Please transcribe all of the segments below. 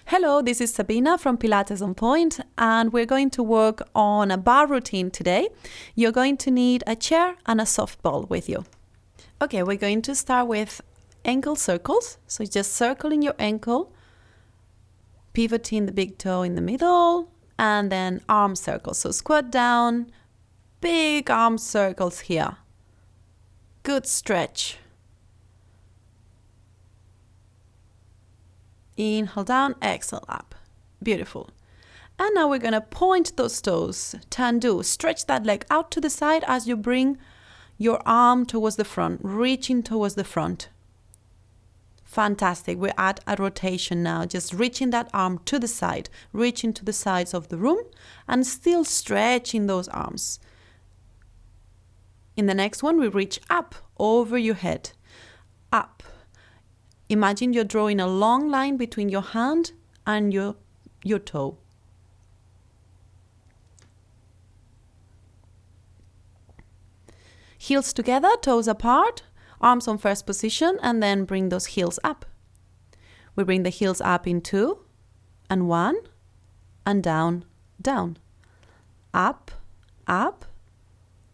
Hello, this is Sabina from Pilates on Pointe, and we're going to work on a bar routine today. You're going to need a chair and a softball with you. Okay, we're going to start with ankle circles. So just circling your ankle, pivoting the big toe in the middle, and then arm circles. So squat down, big arm circles here. Good stretch. Inhale down, exhale up. Beautiful. And now we're going to point those toes. Tandu. Stretch that leg out to the side as you bring your arm towards the front, reaching towards the front. Fantastic. We're at a rotation now, just reaching that arm to the side, reaching to the sides of the room and still stretching those arms. In the next one, we reach up over your head, up. Imagine you're drawing a long line between your hand and your toe. Heels together, toes apart, arms on first position, and then bring those heels up. We bring the heels up in 2 and 1 and down, down. Up, up,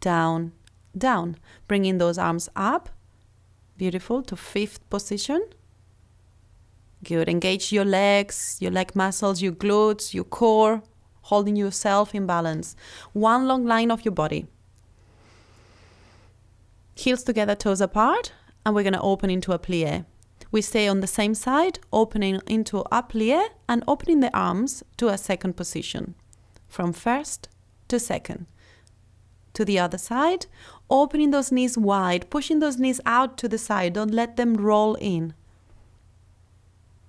down, down. Bringing those arms up. Beautiful, to 5th position. Good. Engage your legs, your leg muscles, your glutes, your core, holding yourself in balance. One long line of your body. Heels together, toes apart, and we're going to open into a plie. We stay on the same side, opening into a plie and opening the arms to a second position. From first to second. To the other side, opening those knees wide, pushing those knees out to the side. Don't let them roll in.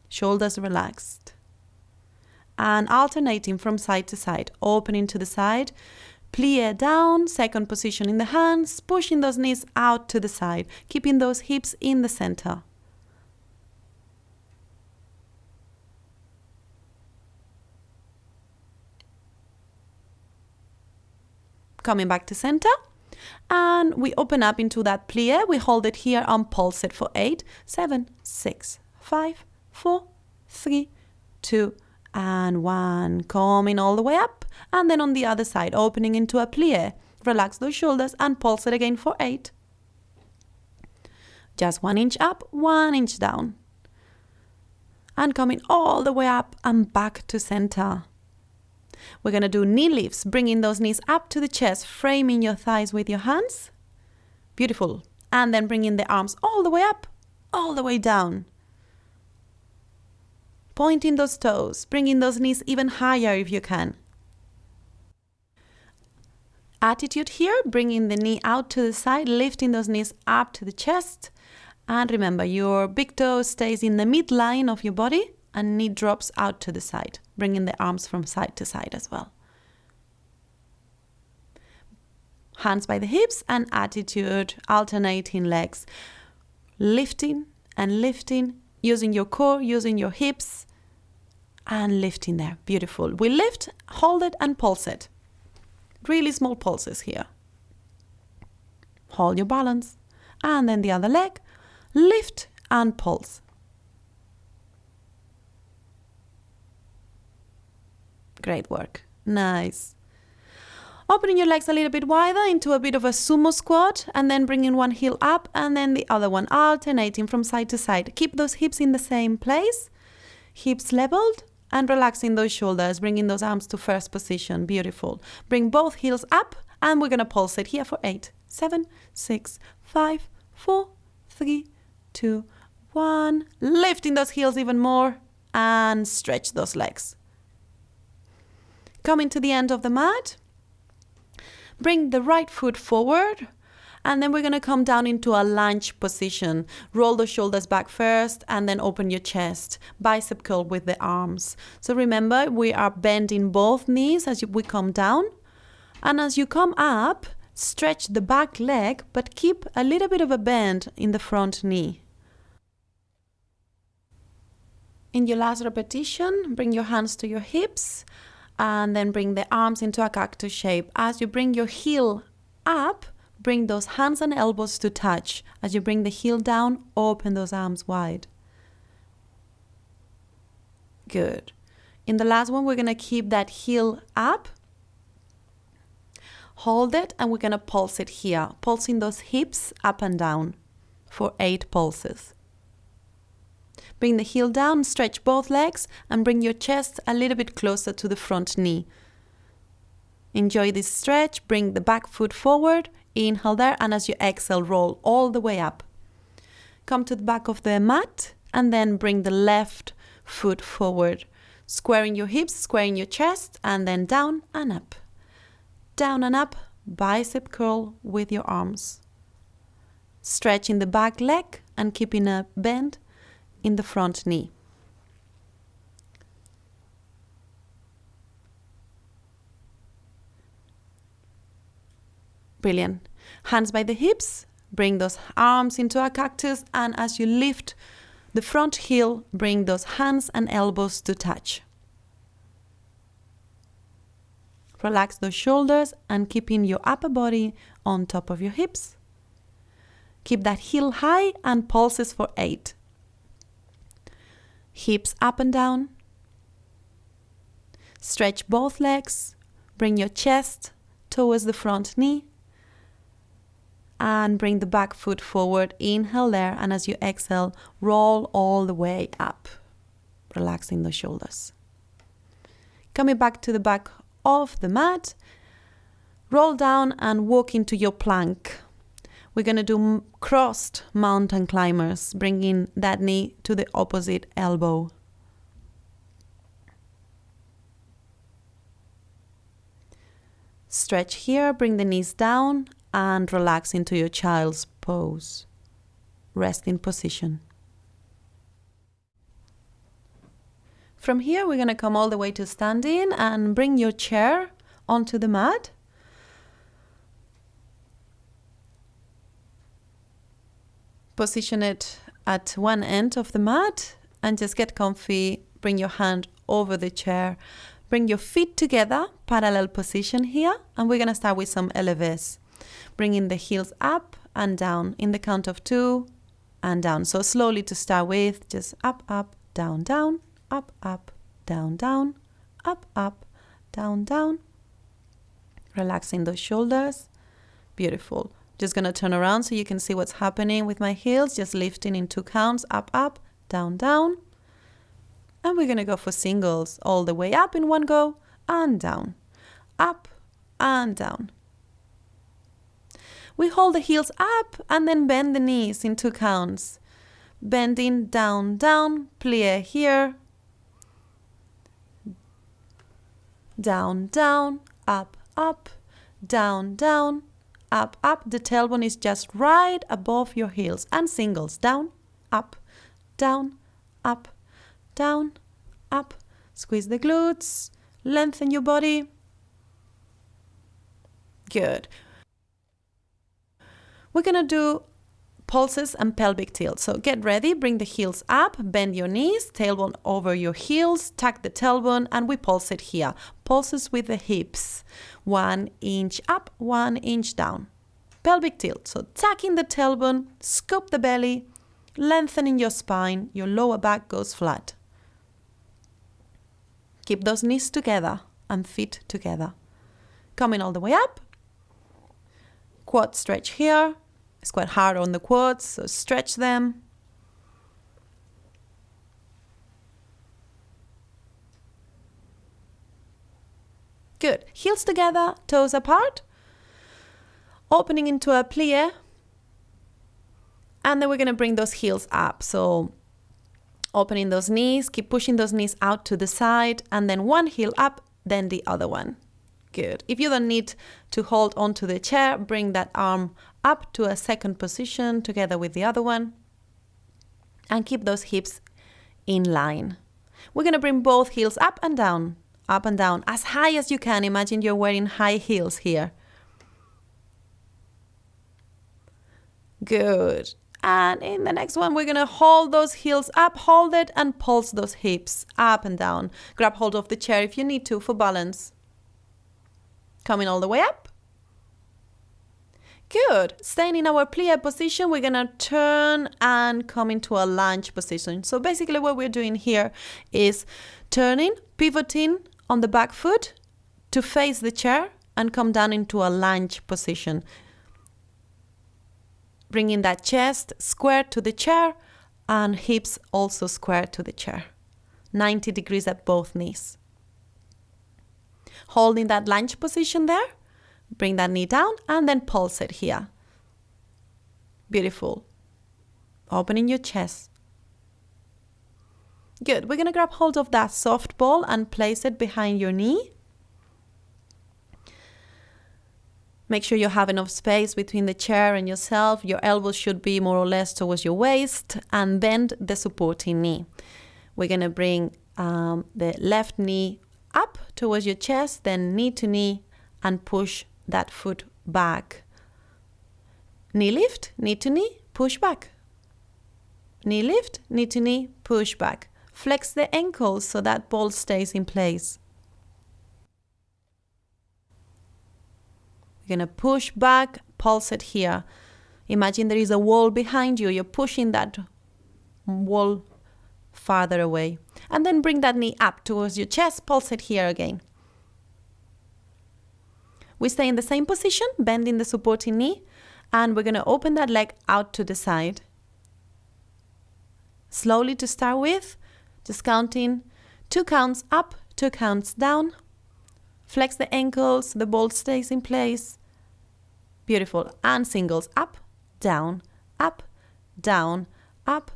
Shoulders relaxed. And alternating from side to side, opening to the side, plie down, second position in the hands, pushing those knees out to the side, keeping those hips in the center. Coming back to center, and we open up into that plie. We hold it here and pulse it for 8, 7, 6, 5, 4, 3, 2, and 1. Coming all the way up, and then on the other side, opening into a plie. Relax those shoulders and pulse it again for 8. Just 1 inch up, 1 inch down. And coming all the way up and back to center. We're going to do knee lifts, bringing those knees up to the chest, framing your thighs with your hands. Beautiful. And then bringing the arms all the way up, all the way down. Pointing those toes, bringing those knees even higher if you can. Attitude here, bringing the knee out to the side, lifting those knees up to the chest. And remember, your big toe stays in the midline of your body and knee drops out to the side, bringing the arms from side to side as well. Hands by the hips and attitude, alternating legs. Lifting and lifting, using your core, using your hips, and lifting there. Beautiful. We lift, hold it, and pulse it. Really small pulses here. Hold your balance. And then the other leg, lift and pulse. Great work. Nice. Opening your legs a little bit wider into a bit of a sumo squat, and then bringing one heel up and then the other one, alternating from side to side. Keep those hips in the same place, hips leveled, and relaxing those shoulders, bringing those arms to first position. Beautiful. Bring both heels up, and we're going to pulse it here for 8, 7, 6, 5, 4, 3, 2, 1. Lifting those heels even more, and stretch those legs. Coming to the end of the mat. Bring the right foot forward, and then we're going to come down into a lunge position. Roll the shoulders back first, and then open your chest. Bicep curl with the arms. So remember, we are bending both knees as we come down. And as you come up, stretch the back leg, but keep a little bit of a bend in the front knee. In your last repetition, bring your hands to your hips, and then bring the arms into a cactus shape. As you bring your heel up, bring those hands and elbows to touch. As you bring the heel down, open those arms wide. Good. In the last one, we're going to keep that heel up. Hold it, and we're going to pulse it here, pulsing those hips up and down for 8 pulses. Bring the heel down, stretch both legs, and bring your chest a little bit closer to the front knee. Enjoy this stretch. Bring the back foot forward, inhale there, and as you exhale, roll all the way up. Come to the back of the mat, and then bring the left foot forward, squaring your hips, squaring your chest, and then down and up. Down and up, bicep curl with your arms. Stretching the back leg and keeping a bend in the front knee. Brilliant. Hands by the hips, bring those arms into a cactus, and as you lift the front heel, bring those hands and elbows to touch. Relax those shoulders and keeping your upper body on top of your hips. Keep that heel high and pulses for 8. Hips up and down. Stretch both legs. Bring your chest towards the front knee. And bring the back foot forward. Inhale there, and as you exhale, roll all the way up, relaxing the shoulders. Coming back to the back of the mat, roll down and walk into your plank. We're going to do crossed mountain climbers, bringing that knee to the opposite elbow. Stretch here, bring the knees down and relax into your child's pose, resting position. From here, we're going to come all the way to standing and bring your chair onto the mat. Position it at one end of the mat and just get comfy. Bring your hand over the chair. Bring your feet together, parallel position here. And we're going to start with some LFS. Bringing the heels up and down in the count of 2 and down. So slowly to start with, just up, up, down, down. Up, up, down, down, up, up, down, down. Relaxing those shoulders. Beautiful. Just going to turn around so you can see what's happening with my heels. Just lifting in 2 counts. Up, up, down, down. And we're going to go for singles all the way up in one go and down. Up and down. We hold the heels up and then bend the knees in 2 counts. Bending down, down, plie here. Down, down, up, up, down, down, up, up. The tailbone is just right above your heels. And singles, down, up, down, up, down, up. Squeeze the glutes, lengthen your body. Good. We're going to do pulses and pelvic tilt. So get ready, bring the heels up, bend your knees, tailbone over your heels, tuck the tailbone, and we pulse it here. Pulses with the hips. 1 inch up, 1 inch down. Pelvic tilt. So tucking the tailbone, scoop the belly, lengthening your spine, your lower back goes flat. Keep those knees together and feet together. Coming all the way up. Quad stretch here. It's quite hard on the quads, so stretch them. Good. Heels together, toes apart. Opening into a plie. And then we're going to bring those heels up. So opening those knees, keep pushing those knees out to the side, and then one heel up, then the other one. Good. If you don't need to hold onto the chair, bring that arm up to a second position together with the other one. And keep those hips in line. We're going to bring both heels up and down, as high as you can. Imagine you're wearing high heels here. Good. And in the next one, we're going to hold those heels up, hold it, and pulse those hips up and down. Grab hold of the chair if you need to for balance. Coming all the way up. Good. Staying in our plie position, we're going to turn and come into a lunge position. So basically what we're doing here is turning, pivoting on the back foot to face the chair and come down into a lunge position. Bringing that chest square to the chair and hips also square to the chair. 90 degrees at both knees. Holding that lunge position there. Bring that knee down and then pulse it here. Beautiful. Opening your chest. Good. We're going to grab hold of that soft ball and place it behind your knee. Make sure you have enough space between the chair and yourself. Your elbows should be more or less towards your waist, and bend the supporting knee. We're going to bring the left knee up towards your chest, then knee to knee, and push that foot back. Knee lift, knee to knee, push back. Knee lift, knee to knee, push back. Flex the ankles so that ball stays in place. You're going to push back, pulse it here. Imagine there is a wall behind you. You're pushing that wall farther away. And then bring that knee up towards your chest, pulse it here again. We stay in the same position, bending the supporting knee, and we're going to open that leg out to the side. Slowly to start with, just counting 2 counts up, 2 counts down. Flex the ankles, the ball stays in place. Beautiful. And singles up, down, up, down, up,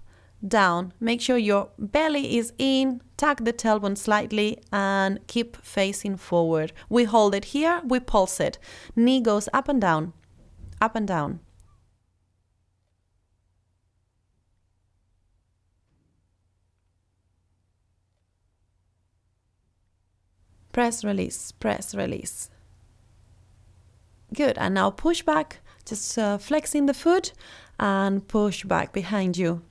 down. Make sure your belly is in, tuck the tailbone slightly and keep facing forward. We hold it here, we pulse it. Knee goes up and down, up and down. Press, release, press, release. Good, and now push back, just flexing the foot and push back behind you.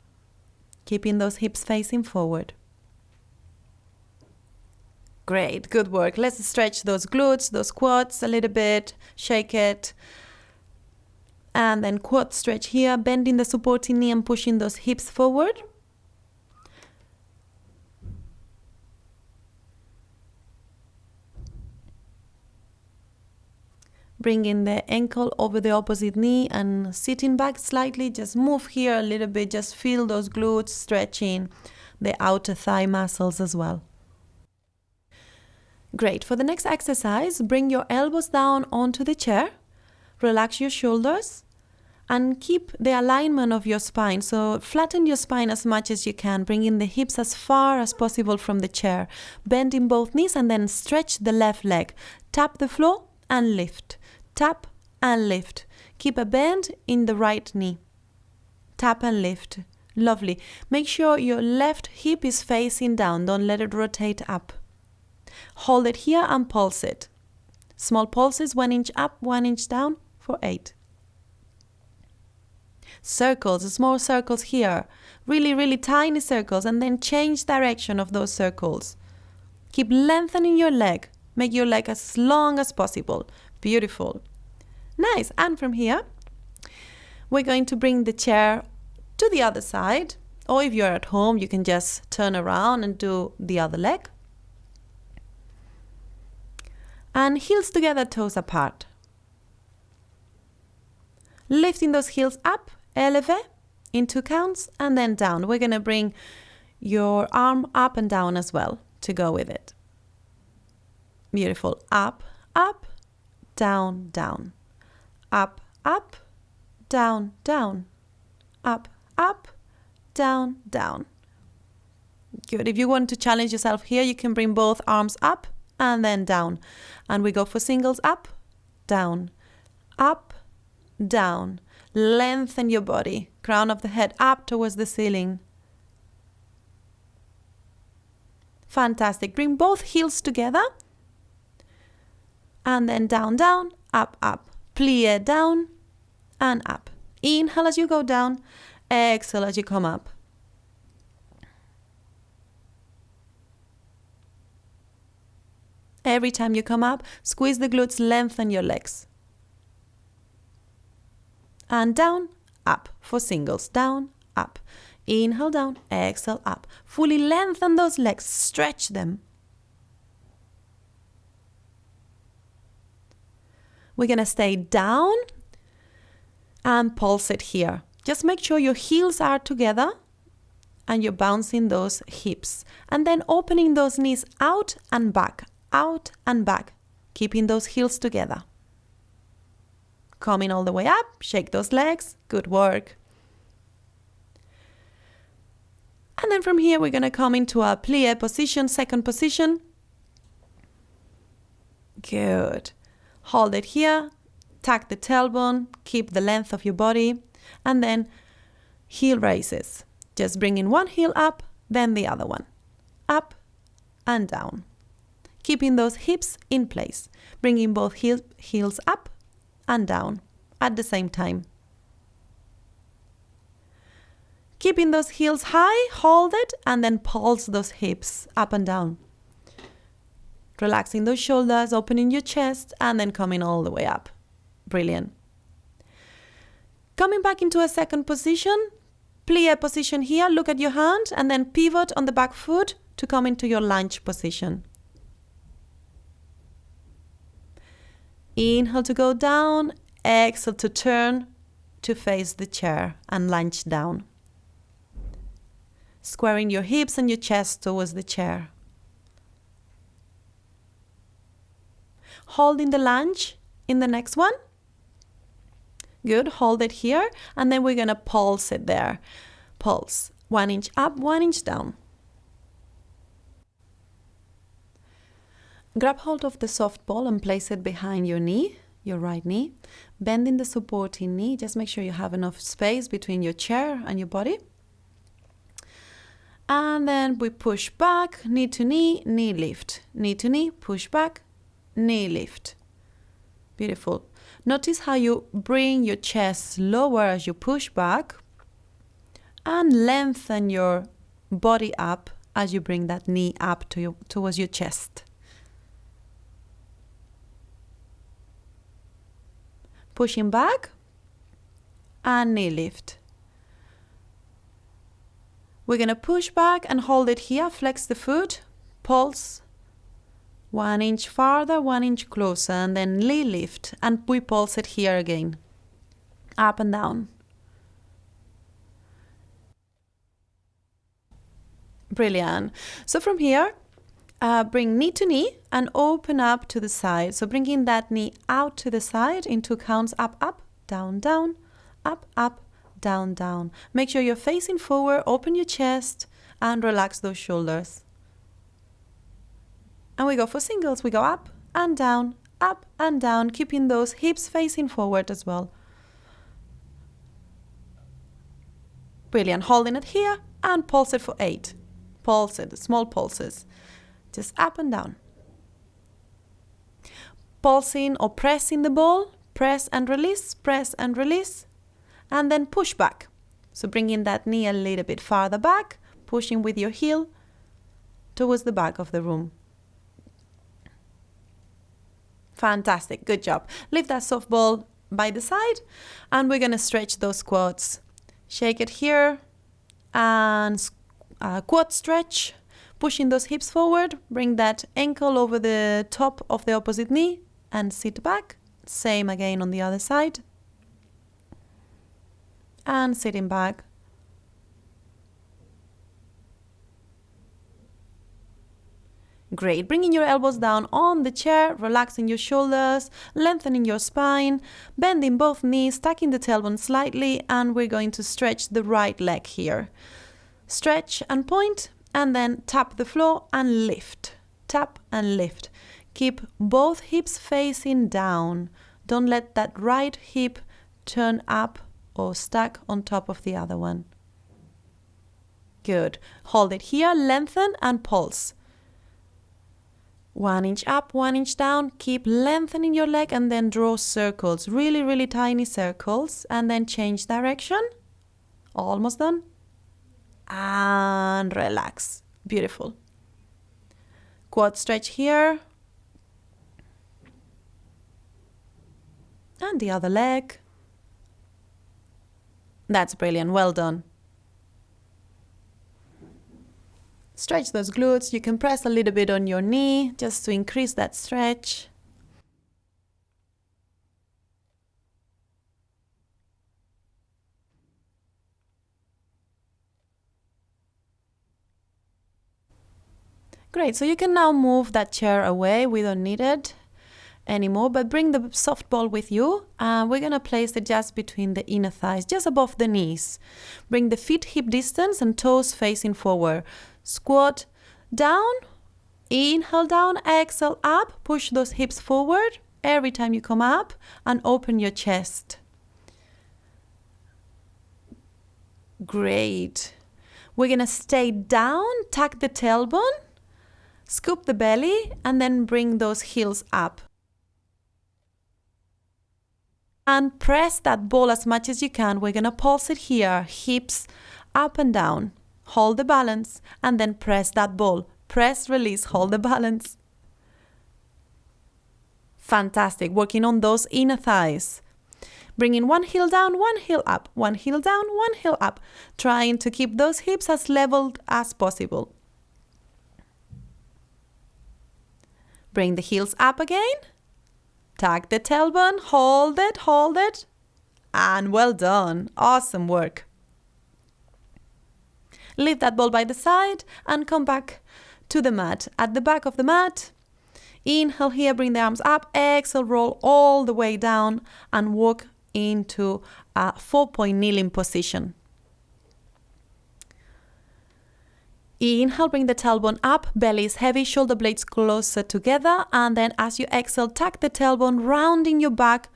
Keeping those hips facing forward. Great, good work. Let's stretch those glutes, those quads a little bit, shake it. And then quad stretch here, bending the supporting knee and pushing those hips forward. Bringing the ankle over the opposite knee and sitting back slightly. Just move here a little bit. Just feel those glutes stretching the outer thigh muscles as well. Great. For the next exercise, bring your elbows down onto the chair. Relax your shoulders and keep the alignment of your spine. So flatten your spine as much as you can, bringing the hips as far as possible from the chair. Bend in both knees and then stretch the left leg. Tap the floor and lift. Tap and lift. Keep a bend in the right knee. Tap and lift. Lovely. Make sure your left hip is facing down. Don't let it rotate up. Hold it here and pulse it. Small pulses, 1 inch up, 1 inch down for 8. Circles, small circles here. Really, really tiny circles, and then change direction of those circles. Keep lengthening your leg. Make your leg as long as possible. Beautiful. Nice. And from here, we're going to bring the chair to the other side. Or if you're at home, you can just turn around and do the other leg. And heels together, toes apart. Lifting those heels up, elevate in 2 counts, and then down. We're going to bring your arm up and down as well to go with it. Beautiful. Up, up, down, down. Up, up, down, down. Up, up, down, down. Good. If you want to challenge yourself here, you can bring both arms up and then down. And we go for singles up, down, up, down. Lengthen your body. Crown of the head up towards the ceiling. Fantastic. Bring both heels together. And then down, down, up, up. Plie down and up. Inhale as you go down. Exhale as you come up. Every time you come up, squeeze the glutes, lengthen your legs. And down, up for singles. Down, up. Inhale down, exhale up. Fully lengthen those legs, stretch them. We're going to stay down and pulse it here. Just make sure your heels are together and you're bouncing those hips. And then opening those knees out and back, keeping those heels together. Coming all the way up, shake those legs. Good work. And then from here, we're going to come into a plie position, second position. Good. Hold it here. Tuck the tailbone. Keep the length of your body. And then heel raises. Just bringing one heel up, then the other one. Up and down. Keeping those hips in place. Bringing both heels up and down at the same time. Keeping those heels high, hold it, and then pulse those hips up and down. Relaxing those shoulders, opening your chest, and then coming all the way up. Brilliant. Coming back into a second position, plie position here, look at your hand, and then pivot on the back foot to come into your lunge position. Inhale to go down, exhale to turn to face the chair and lunge down. Squaring your hips and your chest towards the chair. Holding the lunge in the next one. Good, hold it here, and then we're going to pulse it there. Pulse, 1 inch up, 1 inch down. Grab hold of the soft ball and place it behind your knee, your right knee. Bending the supporting knee, just make sure you have enough space between your chair and your body. And then we push back, knee to knee lift. Knee to knee, push back, knee lift. Beautiful. Notice how you bring your chest lower as you push back and lengthen your body up as you bring that knee up towards your chest. Pushing back and knee lift. We're going to push back and hold it here. Flex the foot. Pulse. 1 inch farther, 1 inch closer. And then knee lift. And we pulse it here again. Up and down. Brilliant. So from here, bring knee to knee and open up to the side. So bringing that knee out to the side in 2 counts. Up, up, down, down. Up, up. Down, down. Make sure you're facing forward, open your chest, and relax those shoulders. And we go for singles. We go up and down, keeping those hips facing forward as well. Brilliant. Holding it here and pulse it for 8. Pulse it, small pulses. Just up and down. Pulsing or pressing the ball. Press and release, press and release. And then push back. So bringing that knee a little bit farther back, pushing with your heel towards the back of the room. Fantastic, good job. Lift that soft ball by the side and we're going to stretch those quads. Shake it here and quad stretch, pushing those hips forward. Bring that ankle over the top of the opposite knee and sit back. Same again on the other side. And sitting back. Great. Bringing your elbows down on the chair, relaxing your shoulders, lengthening your spine, bending both knees, tucking the tailbone slightly, and we're going to stretch the right leg here. Stretch and point, and then tap the floor and lift. Tap and lift. Keep both hips facing down. Don't let that right hip turn up or stuck on top of the other one. Good. Hold it here, lengthen and pulse. 1 inch up, 1 inch down. Keep lengthening your leg and then draw circles. Really, really tiny circles. And then change direction. Almost done. And relax. Beautiful. Quad stretch here. And the other leg. That's brilliant. Well done. Stretch those glutes. You can press a little bit on your knee just to increase that stretch. Great, so you can now move that chair away. We don't need it anymore, but bring the soft ball with you. We're gonna place it just between the inner thighs, just above the knees. Bring the feet hip distance and toes facing forward. Squat down, inhale down, exhale up, push those hips forward every time you come up and open your chest. Great. We're gonna stay down, tuck the tailbone, scoop the belly, and then bring those heels up. And press that ball as much as you can. We're gonna pulse it here, hips up and down. Hold the balance, and then press that ball. Press, release, hold the balance. Fantastic, working on those inner thighs. Bringing one heel down, one heel up, one heel down, one heel up. Trying to keep those hips as leveled as possible. Bring the heels up again. Tuck the tailbone, hold it, and well done. Awesome work. Leave that ball by the side and come back to the mat. At the back of the mat, inhale here, bring the arms up, exhale, roll all the way down and walk into a 4-point kneeling position. Inhale, bring the tailbone up, belly is heavy, shoulder blades closer together, and then as you exhale, tuck the tailbone, rounding your back.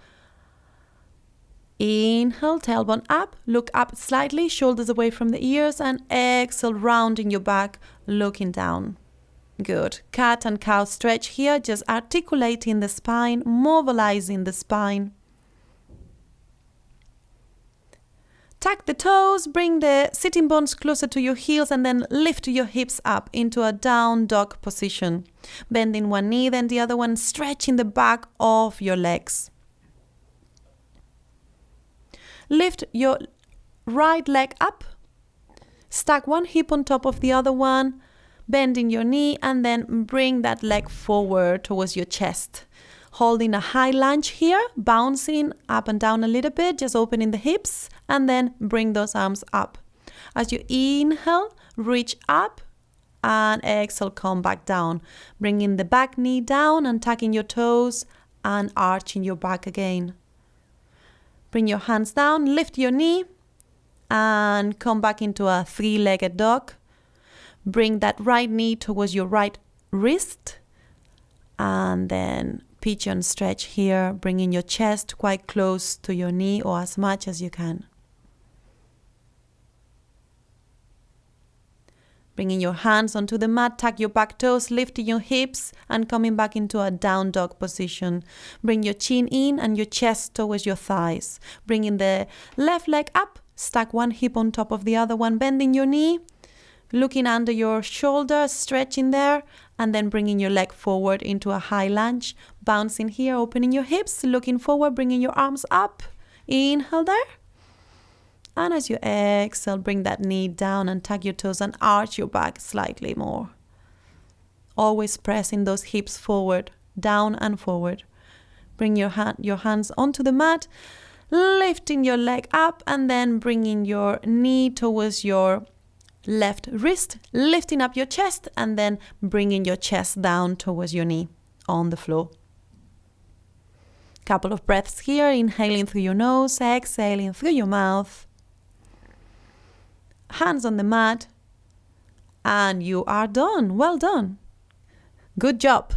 Inhale, tailbone up, look up slightly, shoulders away from the ears, and exhale, rounding your back, looking down. Good. Cat and cow stretch here, just articulating the spine, mobilizing the spine. Tuck the toes, bring the sitting bones closer to your heels, and then lift your hips up into a down dog position. Bending one knee, then the other one, stretching the back of your legs. Lift your right leg up. Stack one hip on top of the other one, bending your knee, and then bring that leg forward towards your chest. Holding a high lunge here, bouncing up and down a little bit, just opening the hips, and then bring those arms up. As you inhale, reach up, and exhale, come back down. Bringing the back knee down and tucking your toes and arching your back again. Bring your hands down, lift your knee, and come back into a 3-legged dog. Bring that right knee towards your right wrist, and then pigeon stretch here, bringing your chest quite close to your knee or as much as you can. Bringing your hands onto the mat, tuck your back toes, lifting your hips and coming back into a down dog position. Bring your chin in and your chest towards your thighs. Bringing the left leg up, stack one hip on top of the other one, bending your knee, looking under your shoulder, stretching there, and then bringing your leg forward into a high lunge. Bouncing here, opening your hips, looking forward, bringing your arms up. Inhale there. And as you exhale, bring that knee down and tuck your toes and arch your back slightly more. Always pressing those hips forward, down and forward. Bring your hands onto the mat, lifting your leg up, and then bringing your knee towards your left wrist, lifting up your chest, and then bringing your chest down towards your knee on the floor. Couple of breaths here, inhaling through your nose, exhaling through your mouth. Hands on the mat, and you are done. Well done. Good job.